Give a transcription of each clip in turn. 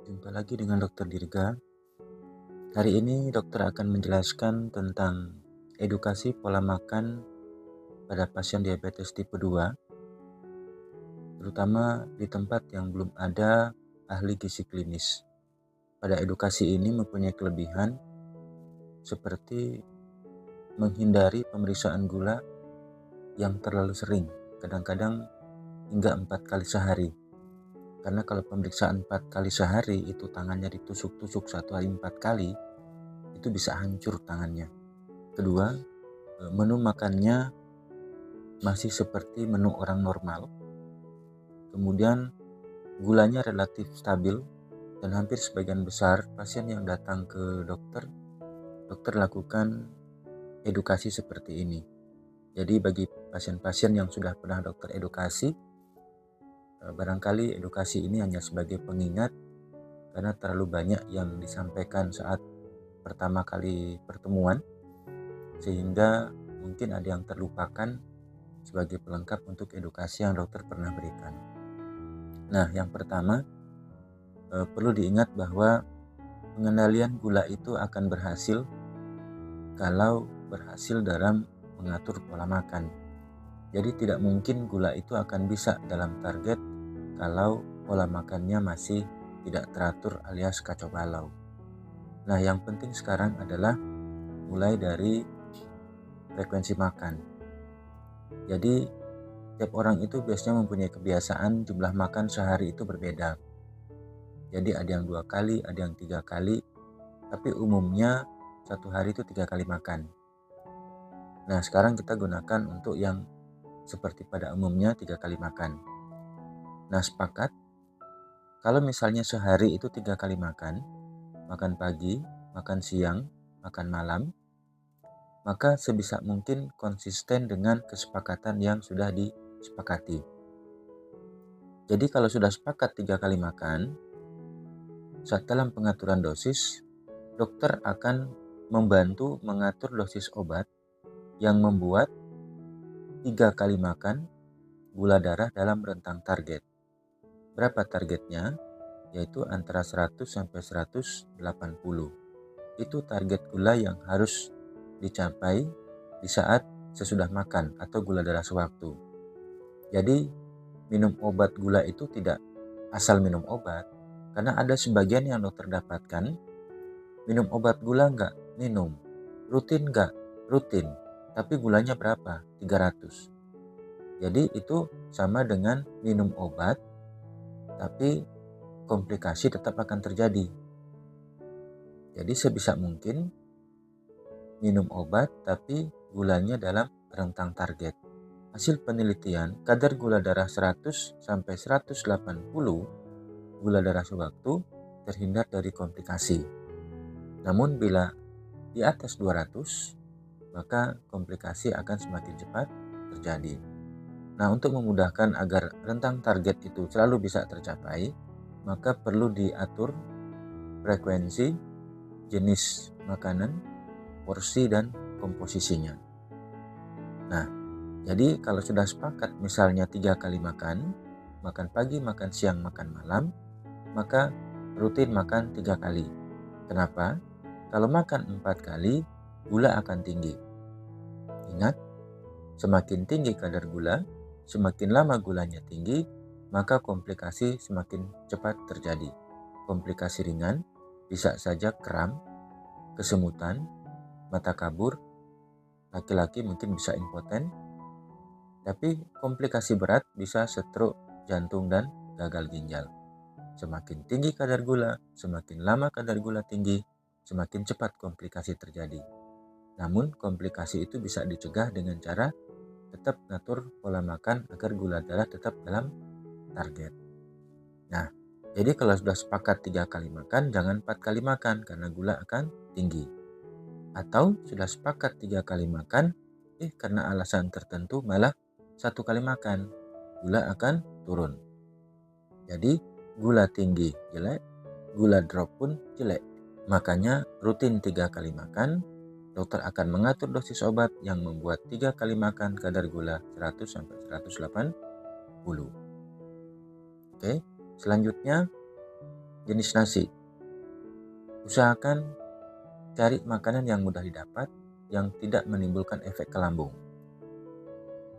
Jumpa lagi dengan Dokter Dirga. Hari ini dokter akan menjelaskan tentang edukasi pola makan pada pasien diabetes tipe 2, terutama di tempat yang belum ada ahli gizi klinis. Pada edukasi ini mempunyai kelebihan seperti menghindari pemeriksaan gula yang terlalu sering, kadang-kadang hingga 4 kali sehari. Karena kalau pemeriksaan 4 kali sehari itu tangannya ditusuk-tusuk 1 hari 4 kali, itu bisa hancur tangannya. Kedua, menu makannya masih seperti menu orang normal. Kemudian gulanya relatif stabil dan hampir sebagian besar pasien yang datang ke dokter lakukan edukasi seperti ini. Jadi bagi pasien-pasien yang sudah pernah dokter edukasi, barangkali edukasi ini hanya sebagai pengingat karena terlalu banyak yang disampaikan saat pertama kali pertemuan, sehingga mungkin ada yang terlupakan sebagai pelengkap untuk edukasi yang dokter pernah berikan. Nah, yang pertama, perlu diingat bahwa pengendalian gula itu akan berhasil kalau berhasil dalam mengatur pola makan. Jadi tidak mungkin gula itu akan bisa dalam target kalau pola makannya masih tidak teratur alias kacau balau. Nah, yang penting sekarang adalah mulai dari frekuensi makan. Jadi tiap orang itu biasanya mempunyai kebiasaan jumlah makan sehari itu berbeda. Jadi ada yang 2 kali, ada yang 3 kali, tapi umumnya satu hari itu 3 kali makan. Nah, sekarang kita gunakan untuk yang seperti pada umumnya 3 kali makan. Nah, sepakat kalau misalnya sehari itu 3 kali makan, makan pagi, makan siang, makan malam, maka sebisa mungkin konsisten dengan kesepakatan yang sudah disepakati. Jadi kalau sudah sepakat 3 kali makan, saat dalam pengaturan dosis, dokter akan membantu mengatur dosis obat yang membuat 3 kali makan gula darah dalam rentang target. Berapa targetnya? Yaitu antara 100 sampai 180. Itu target gula yang harus dicapai di saat sesudah makan atau gula darah sewaktu. Jadi minum obat gula itu tidak asal minum obat, karena ada sebagian yang dokter dapatkan minum obat gula nggak minum, rutin nggak rutin, tapi gulanya berapa? 300. Jadi itu sama dengan minum obat tapi komplikasi tetap akan terjadi. Jadi sebisa mungkin minum obat tapi gulanya dalam rentang target. Hasil penelitian, kadar gula darah 100 sampai 180 gula darah sewaktu terhindar dari komplikasi. Namun bila di atas 200, maka komplikasi akan semakin cepat terjadi. Nah, untuk memudahkan agar rentang target itu selalu bisa tercapai, maka perlu diatur frekuensi, jenis makanan, porsi, dan komposisinya. Nah, jadi kalau sudah sepakat misalnya 3 kali makan pagi, makan siang, makan malam, maka rutin makan 3 kali. Kenapa? Kalau makan 4 kali, gula akan tinggi. Ingat, semakin tinggi kadar gula, semakin lama gulanya tinggi, maka komplikasi semakin cepat terjadi. Komplikasi ringan bisa saja kram, kesemutan, mata kabur, laki-laki mungkin bisa impoten, tapi komplikasi berat bisa stroke, jantung, dan gagal ginjal. Semakin tinggi kadar gula, semakin lama kadar gula tinggi, semakin cepat komplikasi terjadi. Namun komplikasi itu bisa dicegah dengan cara tetap ngatur pola makan agar gula darah tetap dalam target. Nah, jadi kalau sudah sepakat 3 kali makan, jangan 4 kali makan karena gula akan tinggi. Atau sudah sepakat 3 kali makan, karena alasan tertentu malah 1 kali makan, gula akan turun. Jadi gula tinggi jelek, gula drop pun jelek. Makanya rutin 3 kali makan, dokter akan mengatur dosis obat yang membuat 3 kali makan kadar gula 100 sampai 180. Oke, selanjutnya jenis nasi. Usahakan cari makanan yang mudah didapat, yang tidak menimbulkan efek ke lambung.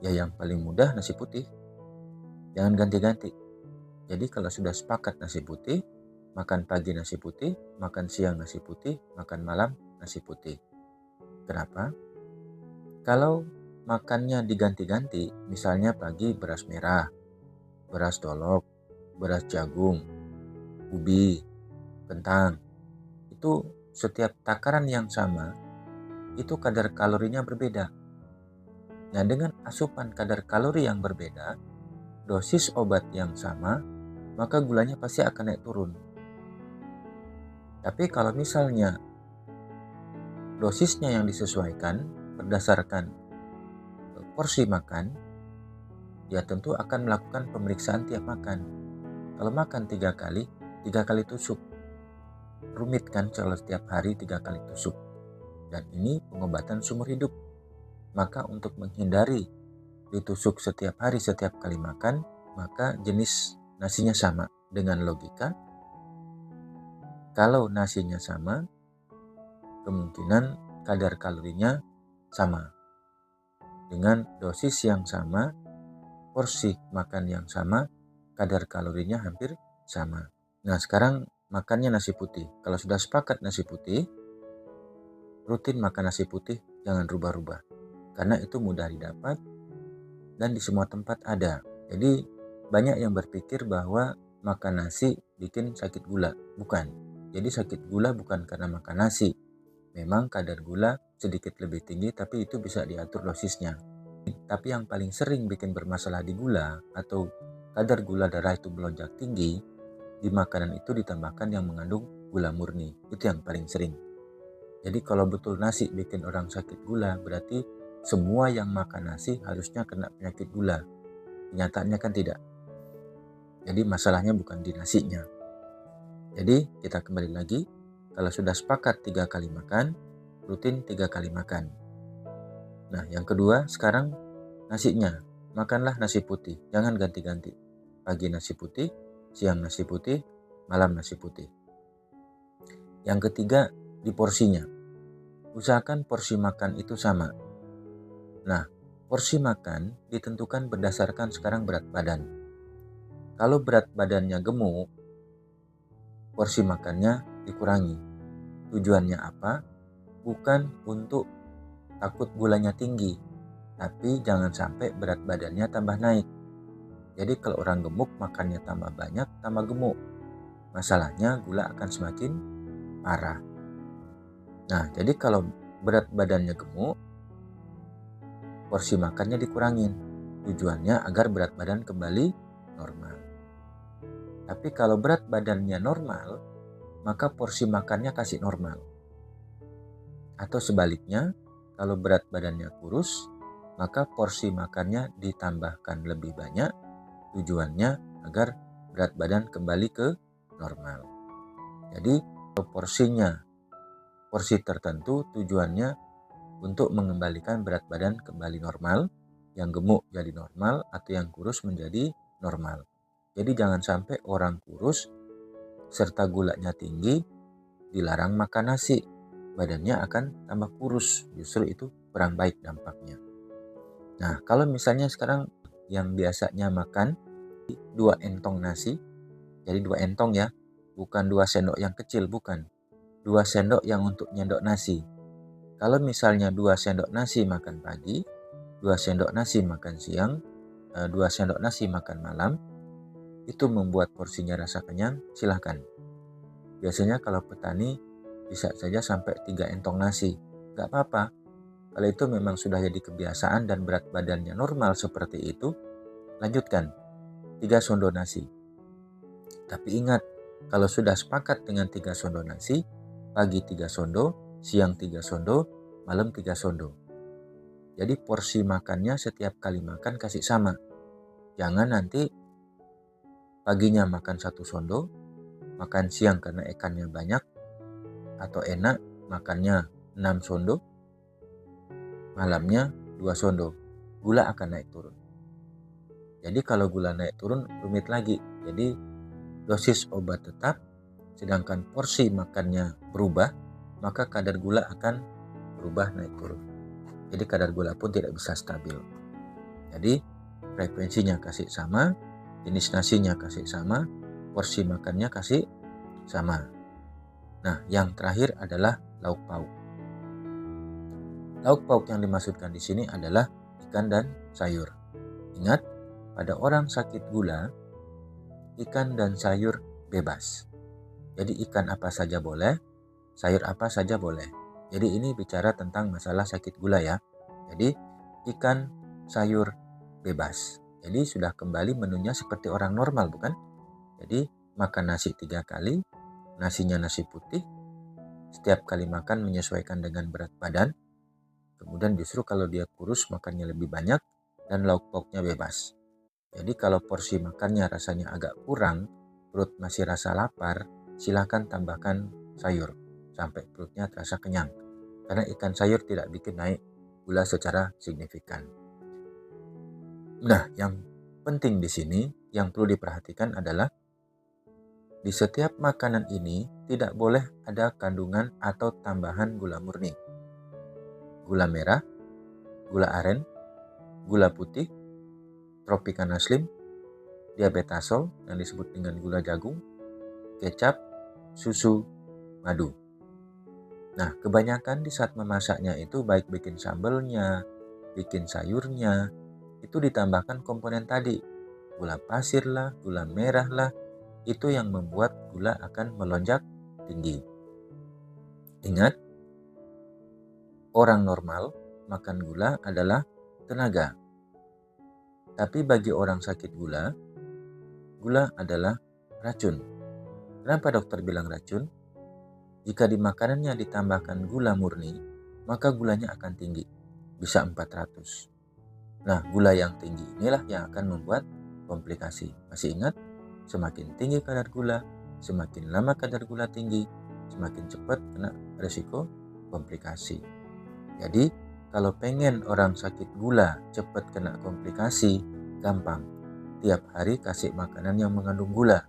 Ya yang paling mudah nasi putih. Jangan ganti-ganti. Jadi kalau sudah sepakat nasi putih, makan pagi nasi putih, makan siang nasi putih, makan malam nasi putih. Kenapa? Kalau makannya diganti-ganti, misalnya pagi beras merah, beras dolok, beras jagung, ubi, kentang, itu setiap takaran yang sama, itu kadar kalorinya berbeda. Nah, dengan asupan kadar kalori yang berbeda, dosis obat yang sama, maka gulanya pasti akan naik turun. Tapi kalau misalnya dosisnya yang disesuaikan berdasarkan porsi makan, ya tentu akan melakukan pemeriksaan tiap makan. Kalau makan 3 kali tusuk. Rumit kan kalau setiap hari 3 kali tusuk. Dan ini pengobatan seumur hidup. Maka untuk menghindari ditusuk setiap hari setiap kali makan, maka jenis nasinya sama. Dengan logika, kalau nasinya sama, kemungkinan kadar kalorinya sama. Dengan dosis yang sama, porsi makan yang sama, kadar kalorinya hampir sama. Nah, sekarang makannya nasi putih. Kalau sudah sepakat nasi putih, rutin makan nasi putih, jangan rubah-rubah. Karena itu mudah didapat dan di semua tempat ada. Jadi banyak yang berpikir bahwa makan nasi bikin sakit gula. Bukan. Jadi sakit gula bukan karena makan nasi. Memang kadar gula sedikit lebih tinggi, tapi itu bisa diatur dosisnya. Tapi yang paling sering bikin bermasalah di gula atau kadar gula darah itu melonjak tinggi, di makanan itu ditambahkan yang mengandung gula murni. Itu yang paling sering. Jadi kalau betul nasi bikin orang sakit gula, berarti semua yang makan nasi harusnya kena penyakit gula. Kenyataannya kan tidak. Jadi masalahnya bukan di nasinya. Jadi kita kembali lagi, kalau sudah sepakat 3 kali makan, rutin 3 kali makan. Nah, yang kedua sekarang nasinya. Makanlah nasi putih, jangan ganti-ganti. Pagi nasi putih, siang nasi putih, malam nasi putih. Yang ketiga, di porsinya. Usahakan porsi makan itu sama. Nah, porsi makan ditentukan berdasarkan sekarang berat badan. Kalau berat badannya gemuk, porsi makannya dikurangi. Tujuannya apa? Bukan untuk takut gulanya tinggi, tapi jangan sampai berat badannya tambah naik. Jadi kalau orang gemuk makannya tambah banyak, tambah gemuk. Masalahnya gula akan semakin parah. Nah, jadi kalau berat badannya gemuk, porsi makannya dikurangin. Tujuannya agar berat badan kembali normal. Tapi kalau berat badannya normal, maka porsi makannya kasih normal. Atau sebaliknya, kalau berat badannya kurus, maka porsi makannya ditambahkan lebih banyak. Tujuannya agar berat badan kembali ke normal. Jadi porsi tertentu tujuannya untuk mengembalikan berat badan kembali normal, yang gemuk jadi normal atau yang kurus menjadi normal. Jadi jangan sampai orang kurus serta gulanya tinggi dilarang makan nasi, badannya akan tambah kurus, justru itu kurang baik dampaknya. Nah, kalau misalnya sekarang yang biasanya makan 2 entong nasi, jadi 2 entong ya, bukan 2 sendok yang kecil, bukan. 2 sendok yang untuk nyendok nasi. Kalau misalnya 2 sendok nasi makan pagi, 2 sendok nasi makan siang, 2 sendok nasi makan malam, itu membuat porsinya rasa kenyang, silahkan. Biasanya kalau petani bisa saja sampai 3 entong nasi, gak apa-apa. Kalau itu memang sudah jadi kebiasaan dan berat badannya normal seperti itu, lanjutkan 3 sondo nasi. Tapi ingat, kalau sudah sepakat dengan 3 sondo nasi, pagi 3 sondo, siang 3 sondo, malam 3 sondo. Jadi porsi makannya setiap kali makan kasih sama. Jangan nanti paginya makan 1 sondo, makan siang karena ikannya banyak atau enak makannya 6 sondo, malamnya 2 sondo. Gula akan naik turun. Jadi kalau gula naik turun rumit lagi. Jadi dosis obat tetap, sedangkan porsi makannya berubah, maka kadar gula akan berubah naik turun. Jadi kadar gula pun tidak bisa stabil. Jadi frekuensinya kasih sama, jenis nasinya kasih sama, porsi makannya kasih sama. Nah, yang terakhir adalah lauk pauk. Lauk pauk yang dimaksudkan di sini adalah ikan dan sayur. Ingat, pada orang sakit gula, ikan dan sayur bebas. Jadi ikan apa saja boleh, sayur apa saja boleh. Jadi ini bicara tentang masalah sakit gula ya. Jadi ikan, sayur bebas. Jadi sudah kembali menunya seperti orang normal, bukan? Jadi makan nasi 3 kali, nasinya nasi putih. Setiap kali makan menyesuaikan dengan berat badan. Kemudian justru kalau dia kurus makannya lebih banyak dan lauk pauknya bebas. Jadi kalau porsi makannya rasanya agak kurang, perut masih rasa lapar, silakan tambahkan sayur sampai perutnya terasa kenyang. Karena ikan sayur tidak bikin naik gula secara signifikan. Nah, yang penting di sini yang perlu diperhatikan adalah di setiap makanan ini tidak boleh ada kandungan atau tambahan gula murni. Gula merah, gula aren, gula putih, tropicana slim, diabetasol yang disebut dengan gula jagung, kecap, susu, madu. Nah, kebanyakan di saat memasaknya itu baik bikin sambelnya, bikin sayurnya, itu ditambahkan komponen tadi. Gula pasir lah, gula merah lah, itu yang membuat gula akan melonjak tinggi. Ingat, orang normal makan gula adalah tenaga. Tapi bagi orang sakit gula, gula adalah racun. Kenapa dokter bilang racun? Jika di makanannya ditambahkan gula murni, maka gulanya akan tinggi, bisa 400. Nah, gula yang tinggi inilah yang akan membuat komplikasi. Masih ingat? Semakin tinggi kadar gula, semakin lama kadar gula tinggi, semakin cepat kena risiko komplikasi. Jadi, kalau pengen orang sakit gula cepat kena komplikasi, gampang. Tiap hari kasih makanan yang mengandung gula.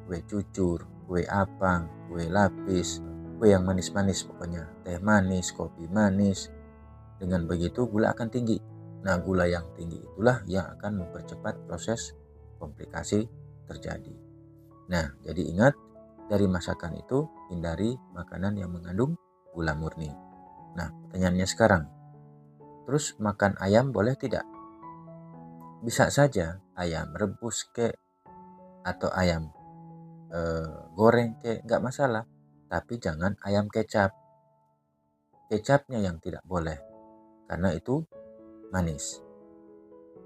Kue cucur, kue apang, kue lapis, kue yang manis-manis pokoknya. Teh manis, kopi manis. Dengan begitu gula akan tinggi. Nah, gula yang tinggi itulah yang akan mempercepat proses komplikasi terjadi. Nah, jadi ingat, dari masakan itu hindari makanan yang mengandung gula murni. Nah, pertanyaannya sekarang, terus makan ayam boleh tidak? Bisa saja ayam rebus atau ayam goreng nggak masalah, tapi jangan ayam kecap. Kecapnya yang tidak boleh, karena itu manis.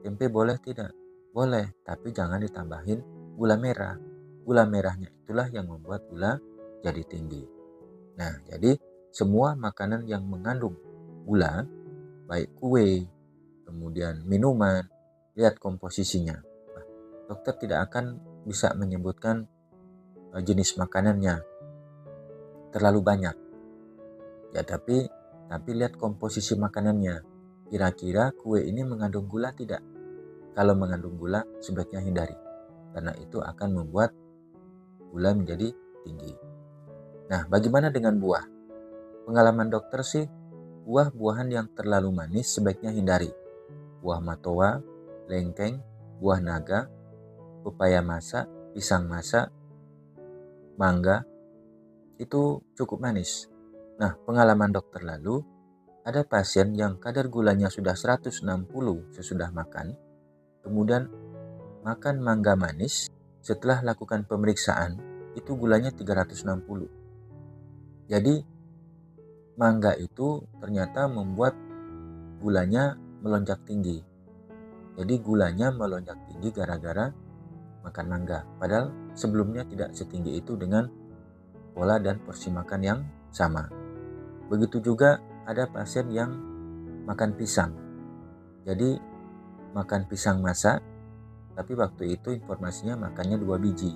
Tempe boleh tidak? Boleh, tapi jangan ditambahin gula merah. Gula merahnya itulah yang membuat gula jadi tinggi. Nah, jadi semua makanan yang mengandung gula, baik kue, kemudian minuman, lihat komposisinya. Nah, dokter tidak akan bisa menyebutkan jenis makanannya terlalu banyak. Ya, tapi lihat komposisi makanannya. Kira-kira kue ini mengandung gula tidak? Kalau mengandung gula, sebaiknya hindari. Karena itu akan membuat gula menjadi tinggi. Nah, bagaimana dengan buah? Pengalaman dokter sih, buah-buahan yang terlalu manis sebaiknya hindari. Buah matoa, lengkeng, buah naga, pepaya masak, pisang masak, mangga, itu cukup manis. Nah, pengalaman dokter lalu, ada pasien yang kadar gulanya sudah 160 sesudah makan, kemudian makan mangga manis, setelah lakukan pemeriksaan, itu gulanya 360. Jadi, mangga itu ternyata membuat gulanya melonjak tinggi. Jadi gulanya melonjak tinggi gara-gara makan mangga. Padahal sebelumnya tidak setinggi itu dengan pola dan porsi makan yang sama. Begitu juga ada pasien yang makan pisang. Jadi makan pisang masak, tapi waktu itu informasinya makannya 2 biji.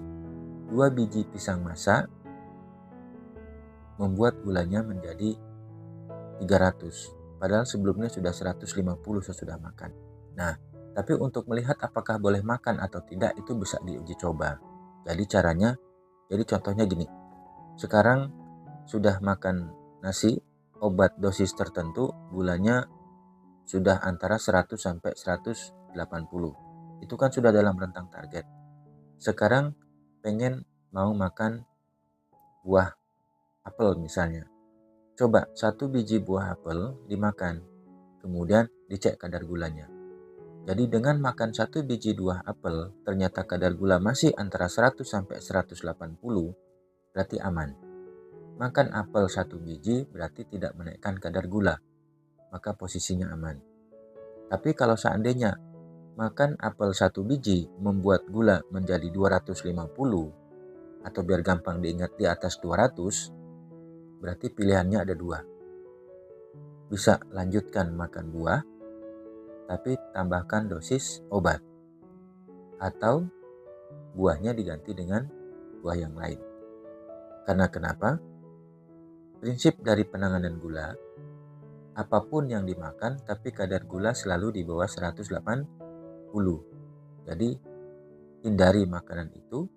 2 biji pisang masak membuat gulanya menjadi 300. Padahal sebelumnya sudah 150 sesudah makan. Nah, tapi untuk melihat apakah boleh makan atau tidak itu bisa diuji coba. Jadi contohnya gini. Sekarang sudah makan nasi, obat dosis tertentu, gulanya sudah antara 100 sampai 180. Itu kan sudah dalam rentang target. Sekarang pengen mau makan buah apel misalnya. Coba 1 biji buah apel dimakan, kemudian dicek kadar gulanya. Jadi dengan makan 1 biji buah apel, ternyata kadar gula masih antara 100 sampai 180, berarti aman. Makan apel 1 biji berarti tidak menaikkan kadar gula, maka posisinya aman. Tapi kalau seandainya makan apel 1 biji membuat gula menjadi 250, atau biar gampang diingat di atas 200, berarti pilihannya ada 2. Bisa lanjutkan makan buah, tapi tambahkan dosis obat. Atau buahnya diganti dengan buah yang lain. Karena kenapa? Prinsip dari penanganan gula, apapun yang dimakan tapi kadar gula selalu di bawah 180. Jadi hindari makanan itu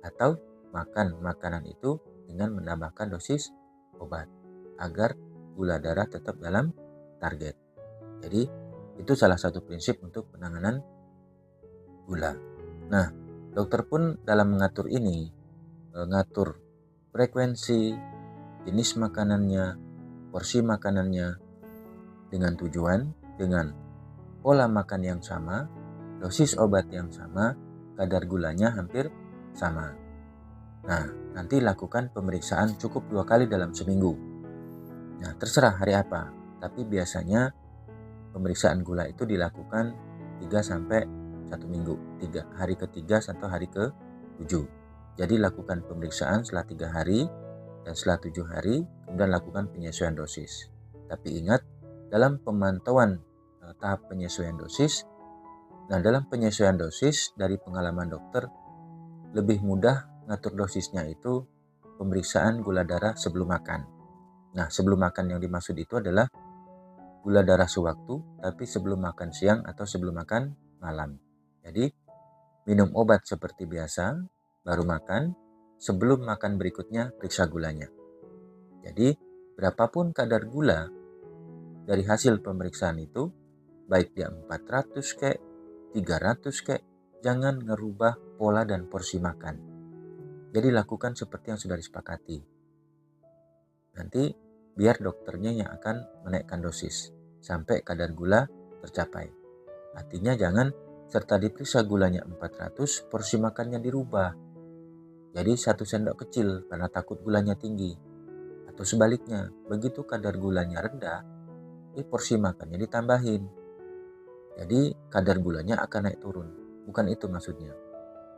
atau makan makanan itu dengan menambahkan dosis obat agar gula darah tetap dalam target. Jadi itu salah satu prinsip untuk penanganan gula. Nah, dokter pun dalam mengatur ini mengatur frekuensi, jenis makanannya, porsi makanannya dengan tujuan, dengan pola makan yang sama, dosis obat yang sama, kadar gulanya hampir sama. Nah, nanti lakukan pemeriksaan cukup 2 kali dalam seminggu. Nah, terserah hari apa, tapi biasanya pemeriksaan gula itu dilakukan 3 sampai 1 minggu, hari ke-3 atau hari ke-7. Jadi lakukan pemeriksaan setelah 3 hari dan setelah 7 hari, kemudian lakukan penyesuaian dosis. Tapi ingat, dalam pemantauan tahap penyesuaian dosis, nah dalam penyesuaian dosis dari pengalaman dokter, lebih mudah ngatur dosisnya itu pemeriksaan gula darah sebelum makan. Nah, sebelum makan yang dimaksud itu adalah gula darah sewaktu, tapi sebelum makan siang atau sebelum makan malam. Jadi, minum obat seperti biasa, baru makan, sebelum makan berikutnya periksa gulanya. Jadi, berapapun kadar gula dari hasil pemeriksaan itu, baik dia 400 kek, 300 kek, jangan ngerubah pola dan porsi makan. Jadi lakukan seperti yang sudah disepakati. Nanti biar dokternya yang akan menaikkan dosis sampai kadar gula tercapai. Artinya jangan serta diperiksa gulanya 400, porsi makannya dirubah. Jadi 1 sendok kecil karena takut gulanya tinggi. Atau sebaliknya, begitu kadar gulanya rendah, porsi makannya ditambahin. Jadi kadar gulanya akan naik turun. Bukan itu maksudnya.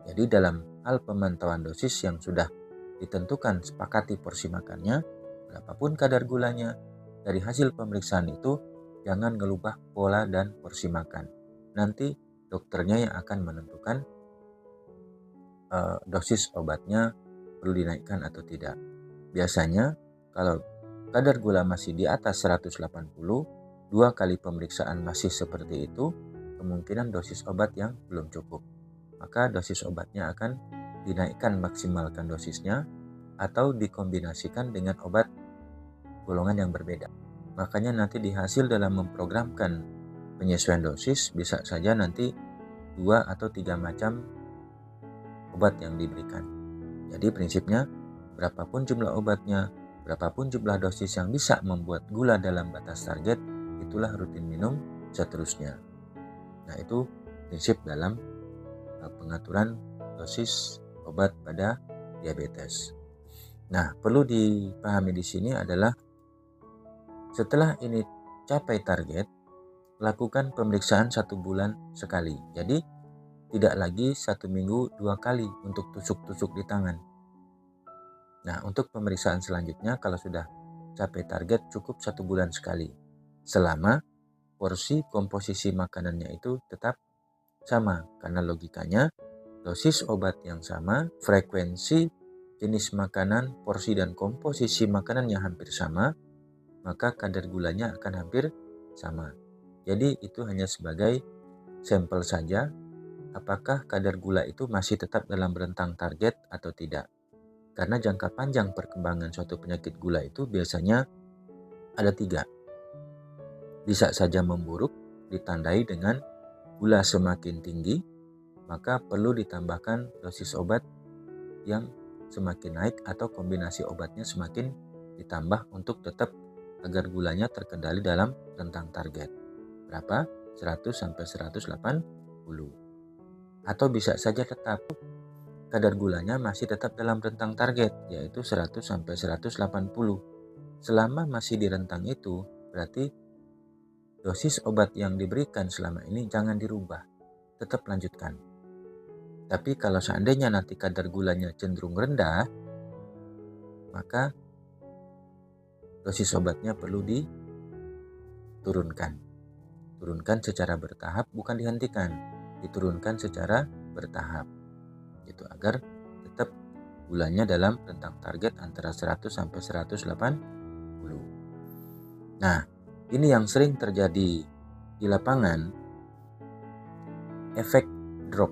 Jadi dalam hal pemantauan dosis yang sudah ditentukan sepakati porsi makannya, berapapun kadar gulanya, dari hasil pemeriksaan itu jangan ngelubah pola dan porsi makan. Nanti dokternya yang akan menentukan dosis obatnya perlu dinaikkan atau tidak. Biasanya kalau kadar gula masih di atas 180, 2 kali pemeriksaan masih seperti itu, kemungkinan dosis obat yang belum cukup. Maka dosis obatnya akan dinaikkan, maksimalkan dosisnya, atau dikombinasikan dengan obat golongan yang berbeda. Makanya nanti di hasil dalam memprogramkan penyesuaian dosis bisa saja nanti 2 atau 3 macam obat yang diberikan. Jadi prinsipnya berapapun jumlah obatnya, berapapun jumlah dosis yang bisa membuat gula dalam batas target, itulah rutin minum seterusnya. Nah, itu prinsip dalam pengaturan dosis obat pada diabetes. Nah, perlu dipahami di sini adalah setelah ini capai target, lakukan pemeriksaan 1 bulan sekali. Jadi tidak lagi 1 minggu 2 kali untuk tusuk-tusuk di tangan. Nah, untuk pemeriksaan selanjutnya kalau sudah capai target cukup 1 bulan sekali. Selama porsi komposisi makanannya itu tetap sama. Karena logikanya dosis obat yang sama, frekuensi, jenis makanan, porsi dan komposisi makanan yang hampir sama, maka kadar gulanya akan hampir sama. Jadi itu hanya sebagai sampel saja apakah kadar gula itu masih tetap dalam rentang target atau tidak. Karena jangka panjang perkembangan suatu penyakit gula itu biasanya ada 3. Bisa saja memburuk, ditandai dengan gula semakin tinggi, maka perlu ditambahkan dosis obat yang semakin naik atau kombinasi obatnya semakin ditambah untuk tetap agar gulanya terkendali dalam rentang target. Berapa? 100-180. Atau bisa saja tetap kadar gulanya masih tetap dalam rentang target, yaitu 100-180. Selama masih di rentang itu, berarti dosis obat yang diberikan selama ini jangan dirubah, tetap lanjutkan. Tapi kalau seandainya nanti kadar gulanya cenderung rendah, maka dosis obatnya perlu diturunkan. Turunkan secara bertahap, bukan dihentikan. Diturunkan secara bertahap. Itu agar tetap gulanya dalam rentang target antara 100-180. Nah, ini yang sering terjadi di lapangan, efek drop.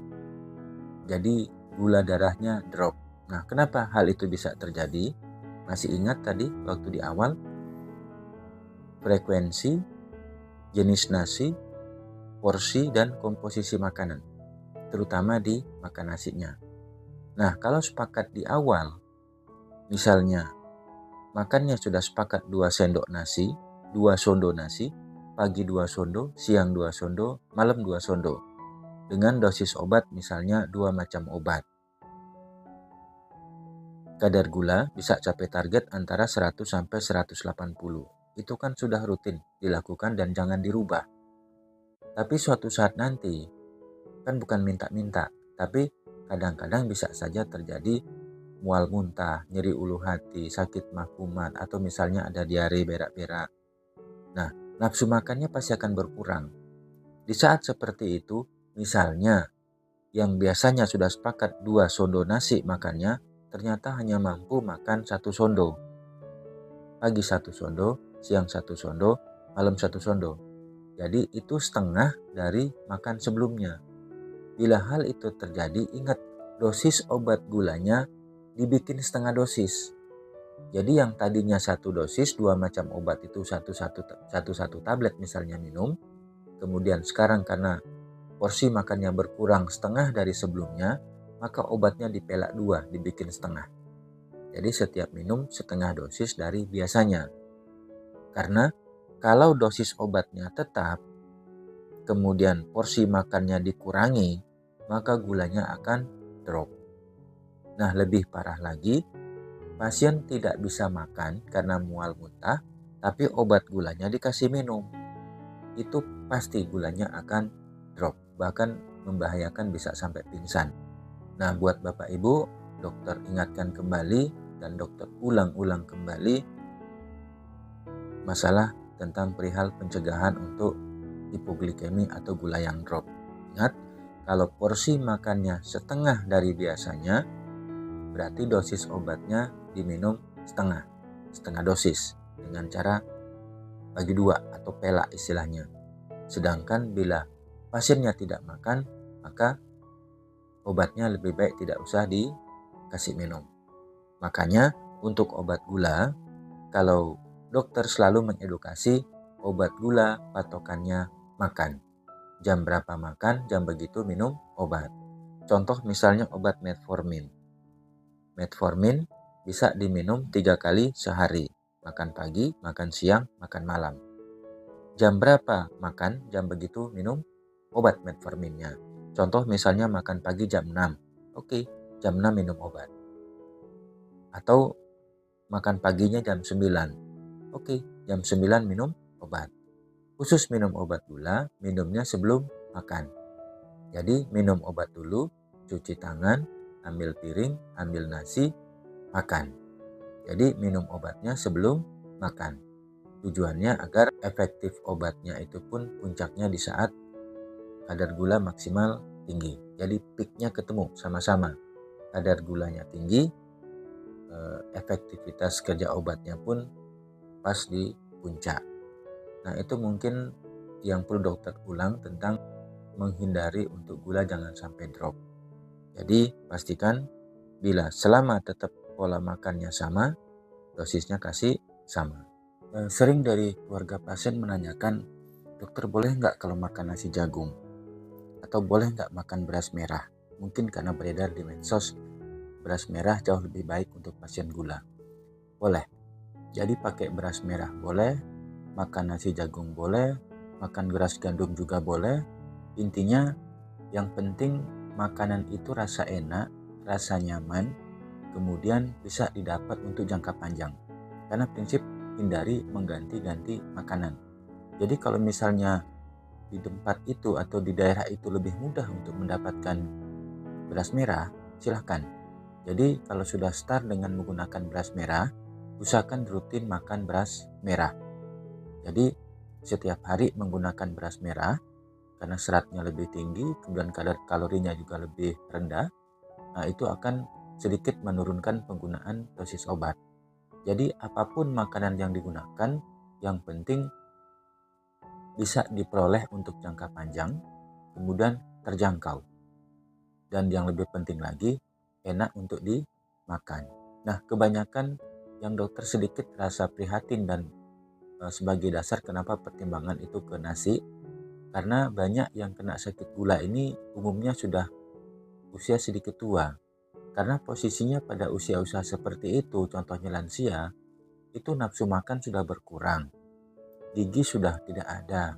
Jadi gula darahnya drop. Nah, kenapa hal itu bisa terjadi? Masih ingat tadi waktu di awal? Frekuensi, jenis nasi, porsi, dan komposisi makanan. Terutama di makan nasinya. Nah, kalau sepakat di awal, misalnya makannya sudah sepakat 2 sendok nasi, 2 sondo nasi, pagi 2 sondo, siang 2 sondo, malam 2 sondo. Dengan dosis obat misalnya 2 macam obat. Kadar gula bisa capai target antara 100-180. Itu kan sudah rutin dilakukan dan jangan dirubah. Tapi suatu saat nanti, kan bukan minta-minta, tapi kadang-kadang bisa saja terjadi mual muntah, nyeri ulu hati, sakit mah kumat, atau misalnya ada diare berak-berak. Nah, nafsu makannya pasti akan berkurang. Di saat seperti itu, misalnya yang biasanya sudah sepakat 2 sondo nasi makannya, ternyata hanya mampu makan 1 sondo. Pagi 1 sondo, siang 1 sondo, malam 1 sondo. Jadi itu setengah dari makan sebelumnya. Bila hal itu terjadi, ingat dosis obat gulanya dibikin setengah dosis. Jadi yang tadinya 1 dosis, 2 macam obat itu satu tablet misalnya minum. Kemudian sekarang karena porsi makannya berkurang setengah dari sebelumnya, maka obatnya dipelak 2, dibikin setengah. Jadi setiap minum setengah dosis dari biasanya. Karena kalau dosis obatnya tetap, kemudian porsi makannya dikurangi, maka gulanya akan drop. Nah, lebih parah lagi, pasien tidak bisa makan karena mual muntah, tapi obat gulanya dikasih minum. Itu pasti gulanya akan drop, bahkan membahayakan bisa sampai pingsan. Nah, buat Bapak Ibu, dokter ingatkan kembali dan dokter ulang-ulang kembali masalah tentang perihal pencegahan untuk hipoglikemi atau gula yang drop. Ingat, kalau porsi makannya setengah dari biasanya, berarti dosis obatnya diminum setengah dosis dengan cara bagi 2 atau pelak istilahnya. Sedangkan bila pasiennya tidak makan, maka obatnya lebih baik tidak usah dikasih minum. Makanya untuk obat gula, kalau dokter selalu mengedukasi obat gula patokannya makan. Jam berapa makan, jam begitu minum obat. Contoh misalnya obat metformin. Metformin bisa diminum 3 kali sehari. Makan pagi, makan siang, makan malam. Jam berapa makan, jam begitu minum obat metforminnya. Contoh misalnya makan pagi jam 6. Oke, jam 6 minum obat. Atau makan paginya jam 9. Oke, jam 9 minum obat. Khusus minum obat gula, minumnya sebelum makan. Jadi minum obat dulu, cuci tangan, ambil piring, ambil nasi, makan. Jadi minum obatnya sebelum makan. Tujuannya agar efektif obatnya itu pun puncaknya di saat kadar gula maksimal tinggi. Jadi peaknya ketemu sama-sama. Kadar gulanya tinggi, efektivitas kerja obatnya pun pas di puncak. Nah, itu mungkin yang perlu dokter ulang tentang menghindari untuk gula jangan sampai drop. Jadi pastikan bila selama tetap pola makannya sama, dosisnya kasih sama. Sering dari keluarga pasien menanyakan, dokter boleh nggak kalau makan nasi jagung? Atau boleh nggak makan beras merah? Mungkin karena beredar di medsos, beras merah jauh lebih baik untuk pasien gula. Boleh. Jadi pakai beras merah boleh, makan nasi jagung boleh, makan beras gandum juga boleh. Intinya yang penting makanan itu rasa enak, rasa nyaman, kemudian bisa didapat untuk jangka panjang. Karena prinsip hindari mengganti-ganti makanan. Jadi kalau misalnya di tempat itu atau di daerah itu lebih mudah untuk mendapatkan beras merah, silahkan. Jadi kalau sudah start dengan menggunakan beras merah, usahakan rutin makan beras merah. Jadi setiap hari menggunakan beras merah karena seratnya lebih tinggi, kemudian kadar kalorinya juga lebih rendah. Nah, itu akan sedikit menurunkan penggunaan dosis obat. Jadi apapun makanan yang digunakan, yang penting bisa diperoleh untuk jangka panjang, kemudian terjangkau. Dan yang lebih penting lagi, enak untuk dimakan. Nah, kebanyakan yang dokter sedikit rasa prihatin dan sebagai dasar kenapa pertimbangan itu ke nasi, karena banyak yang kena sakit gula ini umumnya sudah usia sedikit tua. Karena posisinya pada usia-usia seperti itu, contohnya lansia, itu nafsu makan sudah berkurang, gigi sudah tidak ada.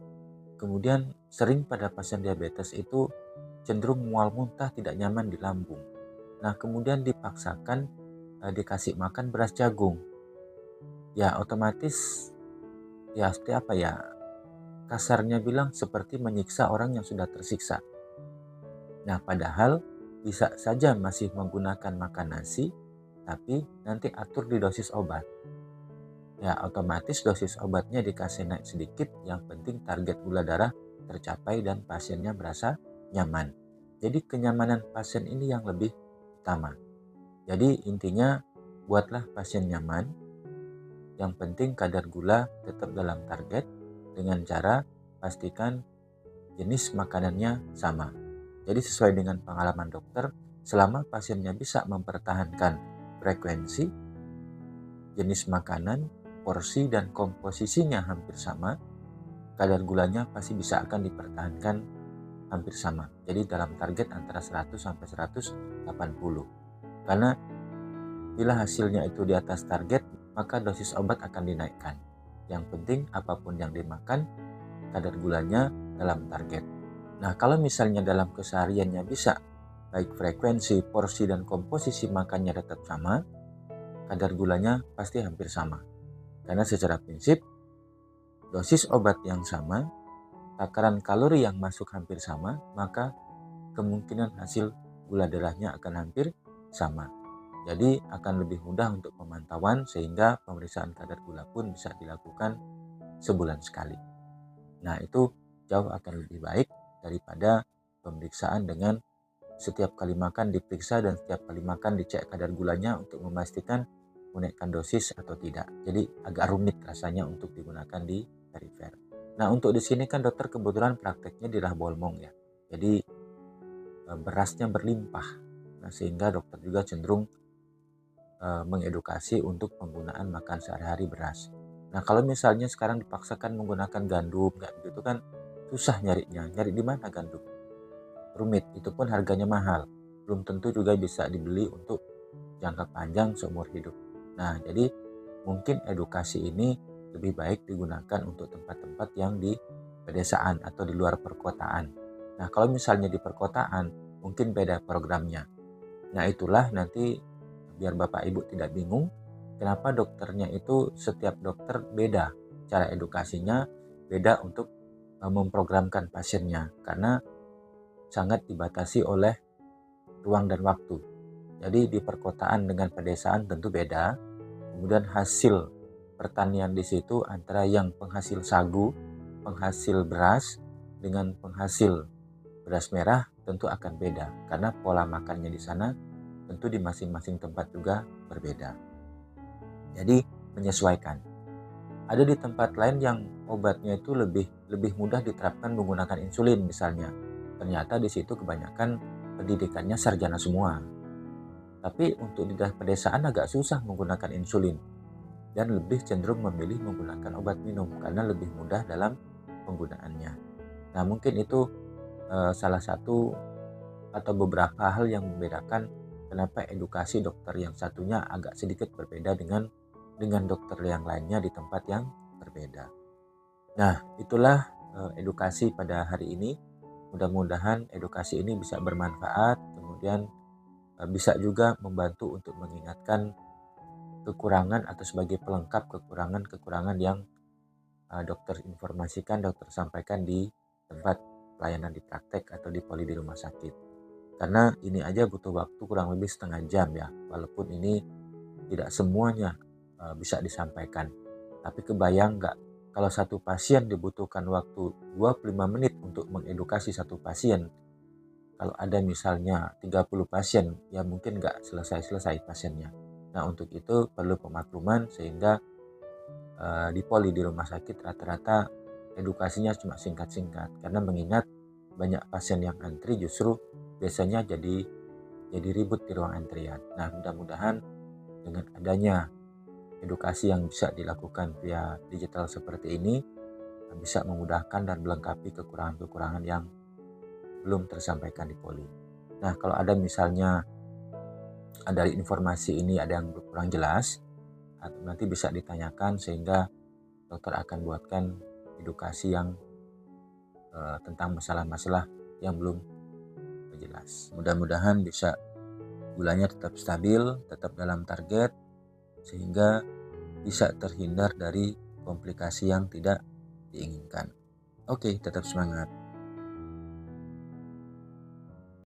Kemudian sering pada pasien diabetes itu cenderung mual muntah, tidak nyaman di lambung. Nah, kemudian dipaksakan dikasih makan beras jagung. Ya otomatis ya seperti apa ya? Kasarnya bilang seperti menyiksa orang yang sudah tersiksa. Nah, padahal bisa saja masih menggunakan makan nasi, tapi nanti atur di dosis obat. Ya, otomatis dosis obatnya dikasih naik sedikit, yang penting target gula darah tercapai dan pasiennya merasa nyaman. Jadi kenyamanan pasien ini yang lebih utama. Jadi intinya buatlah pasien nyaman, yang penting kadar gula tetap dalam target dengan cara pastikan jenis makanannya sama. Jadi sesuai dengan pengalaman dokter, selama pasiennya bisa mempertahankan frekuensi, jenis makanan, porsi dan komposisinya hampir sama, kadar gulanya pasti bisa akan dipertahankan hampir sama. Jadi dalam target antara 100 sampai 180. Karena bila hasilnya itu di atas target, maka dosis obat akan dinaikkan. Yang penting apapun yang dimakan, kadar gulanya dalam target. Nah, kalau misalnya dalam kesehariannya bisa, baik frekuensi, porsi, dan komposisi makannya tetap sama, kadar gulanya pasti hampir sama. Karena secara prinsip, dosis obat yang sama, takaran kalori yang masuk hampir sama, maka kemungkinan hasil gula darahnya akan hampir sama. Jadi akan lebih mudah untuk pemantauan sehingga pemeriksaan kadar gula pun bisa dilakukan sebulan sekali. Nah, itu jauh akan lebih baik daripada pemeriksaan dengan setiap kali makan diperiksa dan setiap kali makan dicek kadar gulanya untuk memastikan menaikkan dosis atau tidak. Jadi agak rumit rasanya untuk digunakan di perifer. Nah, untuk di sini kan dokter kebetulan prakteknya di Rahbolmong ya. Jadi berasnya berlimpah. Nah, sehingga dokter juga cenderung mengedukasi untuk penggunaan makan sehari-hari beras. Nah, kalau misalnya sekarang dipaksakan menggunakan gandum, nggak begitu kan susah nyarinya. Nyari di mana gandum? Rumit, itu pun harganya mahal. Belum tentu juga bisa dibeli untuk jangka panjang seumur hidup. Nah, jadi mungkin edukasi ini lebih baik digunakan untuk tempat-tempat yang di pedesaan atau di luar perkotaan. Nah, kalau misalnya di perkotaan, mungkin beda programnya. Nah, itulah nanti biar Bapak Ibu tidak bingung, kenapa dokternya itu setiap dokter beda. Cara edukasinya beda untuk memprogramkan pasiennya, karena sangat dibatasi oleh ruang dan waktu. Jadi di perkotaan dengan pedesaan tentu beda. Kemudian hasil pertanian di situ antara yang penghasil sagu, penghasil beras dengan penghasil beras merah tentu akan beda, karena pola makannya di sana tentu di masing-masing tempat juga berbeda. Jadi menyesuaikan. Ada di tempat lain yang obatnya itu lebih mudah diterapkan menggunakan insulin misalnya. Ternyata di situ kebanyakan pendidikannya sarjana semua. Tapi untuk di daerah pedesaan agak susah menggunakan insulin dan lebih cenderung memilih menggunakan obat minum karena lebih mudah dalam penggunaannya. Nah, mungkin itu salah satu atau beberapa hal yang membedakan kenapa edukasi dokter yang satunya agak sedikit berbeda dengan dokter yang lainnya di tempat yang berbeda. Nah, itulah edukasi pada hari ini. Mudah-mudahan edukasi ini bisa bermanfaat, kemudian bisa juga membantu untuk mengingatkan kekurangan atau sebagai pelengkap kekurangan-kekurangan yang dokter informasikan, dokter sampaikan di tempat pelayanan di praktek atau di poli di rumah sakit. Karena ini aja butuh waktu kurang lebih setengah jam ya, walaupun ini tidak semuanya bisa disampaikan. Tapi kebayang nggak kalau satu pasien dibutuhkan waktu 25 menit untuk mengedukasi satu pasien. Kalau ada misalnya 30 pasien, ya mungkin nggak selesai-selesai pasiennya. Nah, untuk itu perlu pemakluman sehingga di poli di rumah sakit rata-rata edukasinya cuma singkat-singkat. Karena mengingat banyak pasien yang antri justru biasanya jadi ribut di ruang antrian. Nah, mudah-mudahan dengan adanya edukasi yang bisa dilakukan via digital seperti ini bisa memudahkan dan melengkapi kekurangan-kekurangan yang belum tersampaikan di poli. Nah, kalau ada misalnya dari informasi ini ada yang kurang jelas, nanti bisa ditanyakan sehingga dokter akan buatkan edukasi yang tentang masalah-masalah yang belum jelas. Mudah-mudahan bisa gulanya tetap stabil, tetap dalam target, sehingga bisa terhindar dari komplikasi yang tidak diinginkan. Oke, tetap semangat.